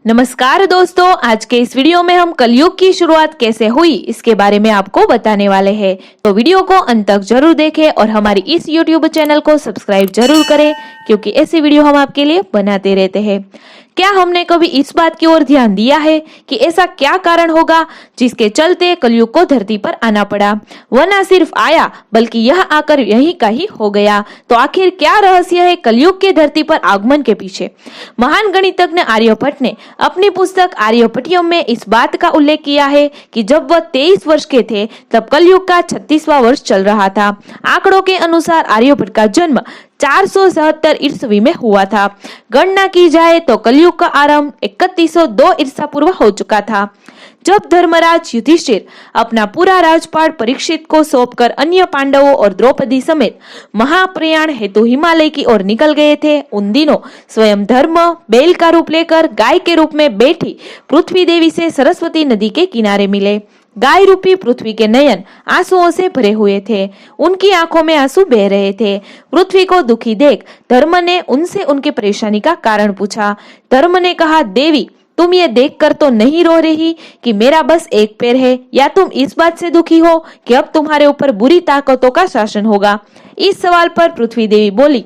नमस्कार दोस्तों, आज के इस वीडियो में हम कलयुग की शुरुआत कैसे हुई इसके बारे में आपको बताने वाले हैं। तो वीडियो को अंत तक जरूर देखें और हमारी इस YouTube चैनल को सब्सक्राइब जरूर करें, क्योंकि ऐसी वीडियो हम आपके लिए बनाते रहते हैं। क्या हमने कभी इस बात की ओर ध्यान दिया है कि ऐसा क्या कारण होगा जिसके चलते कलयुग को धरती पर आना पड़ा? वह न सिर्फ आया बल्कि यह आकर यहीं का ही हो गया। तो आखिर क्या रहस्य है कलयुग के धरती पर आगमन के पीछे? महान गणितज्ञ आर्यभट्ट ने अपनी पुस्तक आर्यभट्टियम में इस बात का उल्लेख किया है कि जब वह 23 वर्ष के थे तब कलयुग का 36वां वर्ष चल रहा था। आंकड़ों के अनुसार आर्यभट्ट का जन्म 477 ईस्वी में हुआ था। गणना की जाए तो कलयुग का आरंभ 3102 ईसा पूर्व हो चुका था, जब धर्मराज युधिष्ठिर अपना पूरा राजपाट परीक्षित को सौंपकर अन्य पांडवों और द्रौपदी समेत महाप्रयाण हेतु हिमालय की ओर निकल गए थे। उन दिनों स्वयं धर्म बैल का रूप लेकर गाय के रूप में बैठी पृथ्वी देवी से सरस्वती नदी के किनारे मिले। गाय रूपी पृथ्वी के नयन आंसुओं से भरे हुए थे, उनकी आंखों में आंसू बह रहे थे। पृथ्वी को दुखी देख धर्म ने उनसे उनकी परेशानी का कारण पूछा। धर्म ने कहा, देवी, तुम ये देखकर तो नहीं रो रही कि मेरा बस एक पैर है, या तुम इस बात से दुखी हो कि अब तुम्हारे ऊपर बुरी ताकतों का शासन होगा? इस सवाल पर पृथ्वी देवी बोली,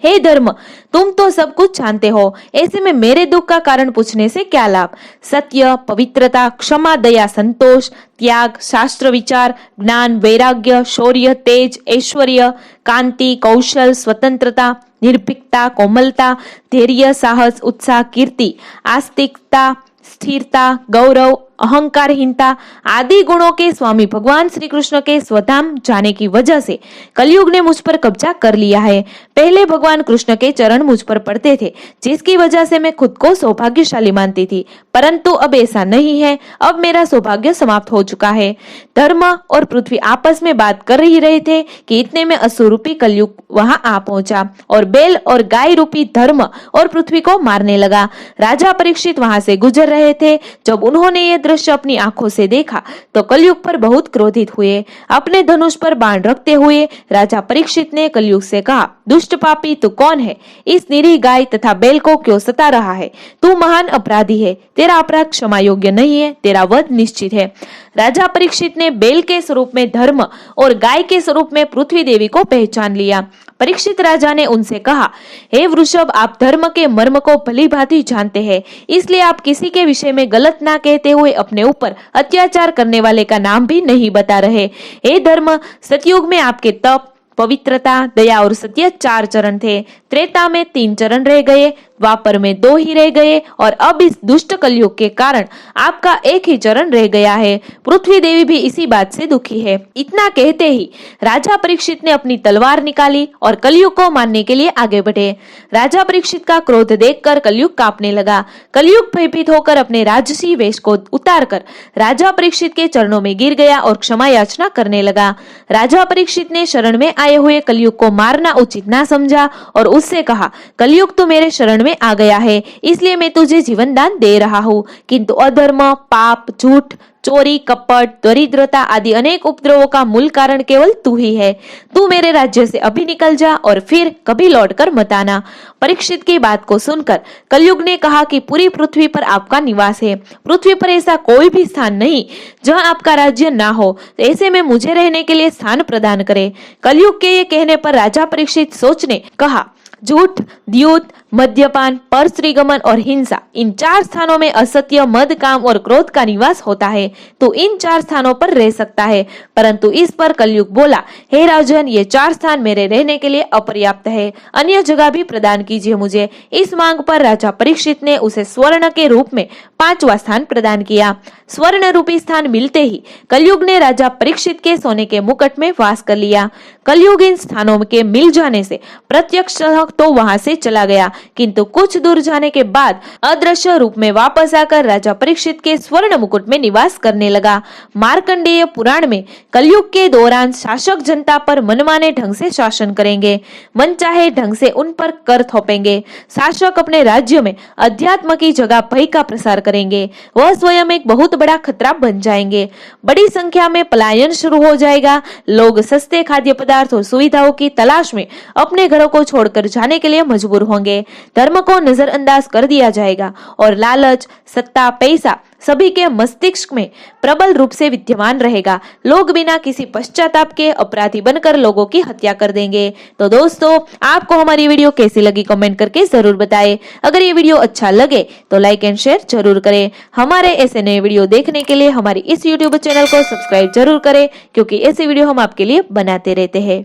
हे धर्म, तुम तो सब कुछ जानते हो, ऐसे में मेरे दुख का कारण पूछने से क्या लाभ? सत्य, पवित्रता, क्षमा, दया, संतोष, त्याग, शास्त्र विचार, ज्ञान, वैराग्य, शौर्य, तेज, ऐश्वर्य, कांति, कौशल, स्वतंत्रता, निर्भीकता, कोमलता, धैर्य, साहस, उत्साह, कीर्ति, आस्तिकता, स्थिरता, गौरव, अहंकारहीनता आदि गुणों के स्वामी भगवान श्री कृष्ण के स्वधाम जाने की वजह से कलयुग ने मुझ पर कब्जा कर लिया है। पहले भगवान कृष्ण के चरण मुझ पर पड़ते थे, जिसकी वजह से मैं खुद को सौभाग्यशाली मानती थी, परंतु अब ऐसा नहीं है। अब मेरा सौभाग्य समाप्त हो चुका है। धर्म और पृथ्वी आपस में बात कर ही रहे थे कि इतने में असुर रूपी कलयुग वहां आ पहुंचा और बैल और गाय रूपी धर्म और पृथ्वी को मारने लगा। राजा परीक्षित वहां से गुजर रहे थे। जब उन्होंने ये दृश्य अपनी आंखों से देखा तो कलयुग पर बहुत क्रोधित हुए। अपने धनुष पर बाण रखते हुए राजा परीक्षित ने कलयुग से कहा, दुष्ट पापी, तू कौन है? इस निरीह गाय तथा बैल को क्यों सता रहा है? तू महान अपराधी है, तेरा अपराध क्षमा योग्य नहीं है, तेरा वध निश्चित है। राजा परीक्षित ने बैल के स्वरूप में धर्म और गाय के स्वरूप में पृथ्वी देवी को पहचान लिया। परीक्षित राजा ने उनसे कहा, हे वृषभ, आप धर्म के मर्म को भली भांति जानते हैं, इसलिए आप किसी के विषय में गलत ना कहते हुए अपने ऊपर अत्याचार करने वाले का नाम भी नहीं बता रहे। हे धर्म, सतयुग में आपके तप, पवित्रता, दया और सत्य 4 चरण थे। त्रेता में 3 चरण रह गए, द्वापर में 2 ही रह गए और अब इस दुष्ट कलयुग के कारण आपका एक ही चरण रह गया है। पृथ्वी देवी भी इसी बात से दुखी है। इतना कहते ही राजा परीक्षित ने अपनी तलवार निकाली और कलयुग को मारने के लिए आगे बढ़े। राजा परीक्षित का क्रोध देखकर कलयुग कांपने लगा। कलयुग भयभीत होकर अपने राजसी वेश को उतारकर राजा परीक्षित के चरणों में गिर गया और क्षमा याचना करने लगा। राजा परीक्षित ने शरण में आए हुए कलयुग को मारना उचित ना समझा और उससे कहा, कलयुग तो मेरे शरण में आ गया है, इसलिए मैं तुझे जीवन दान दे रहा हूँ, किंतु अधर्म, पाप, झूठ, चोरी, कपट, दरिद्रता आदि अनेक उपद्रवों का मूल कारण केवल तू ही है। तू मेरे राज्य से अभी निकल जा और फिर कभी लौटकर मत आना। परीक्षित की बात को सुनकर कलयुग ने कहा कि पूरी पृथ्वी पर आपका निवास है। पृथ्वी पर ऐसा कोई भी स्थान नहीं जहां आपका राज्य ना हो, ऐसे में मुझे रहने के लिए स्थान प्रदान करे। कलयुग के ये कहने पर राजा परीक्षित सोचने कहा, झूठ, द्यूत, मद्यपान, परस्त्रीगमन और हिंसा, इन 4 स्थानों में असत्य, मद, काम और क्रोध का निवास होता है। तो इन 4 स्थानों पर रह सकता है। परंतु इस पर कलयुग बोला, हे राजन, ये 4 स्थान मेरे रहने के लिए अपर्याप्त है, अन्य जगह भी प्रदान कीजिए मुझे। इस मांग पर राजा परीक्षित ने उसे स्वर्ण के रूप में 5वां स्थान प्रदान किया। स्वर्ण रूपी स्थान मिलते ही कलयुग ने राजा परीक्षित के सोने के मुकुट में वास कर लिया। कलयुग इन स्थानों के मिल जाने से प्रत्यक्ष तो वहां से चला गया, किंतु कुछ दूर जाने के बाद अदृश्य रूप में वापस आकर राजा परीक्षित के स्वर्ण मुकुट में निवास करने लगा। मार्कंडेय पुराण में कलयुग के दौरान शासक जनता पर मनमाने ढंग से शासन करेंगे, मनचाहे ढंग से उन पर कर थोपेंगे। शासक अपने राज्य में अध्यात्म की जगह भय का प्रसार करेंगे। वह स्वयं एक बहुत बड़ा खतरा बन जाएंगे। बड़ी संख्या में पलायन शुरू हो जाएगा। लोग सस्ते खाद्य पदार्थ और सुविधाओं की तलाश में अपने घरों को छोड़कर जाने के लिए मजबूर होंगे। धर्म को नजरअंदाज कर दिया जाएगा और लालच, सत्ता, पैसा सभी के मस्तिष्क में प्रबल रूप से विद्यमान रहेगा। लोग बिना किसी पश्चाताप के अपराधी बनकर लोगों की हत्या कर देंगे। तो दोस्तों, आपको हमारी वीडियो कैसी लगी कमेंट करके जरूर बताएं। अगर ये वीडियो अच्छा लगे तो लाइक एंड शेयर जरूर करें। हमारे ऐसे नए वीडियो देखने के लिए हमारी इस यूट्यूब चैनल को सब्सक्राइब जरूर करें, क्योंकि ऐसे वीडियो हम आपके लिए बनाते रहते हैं।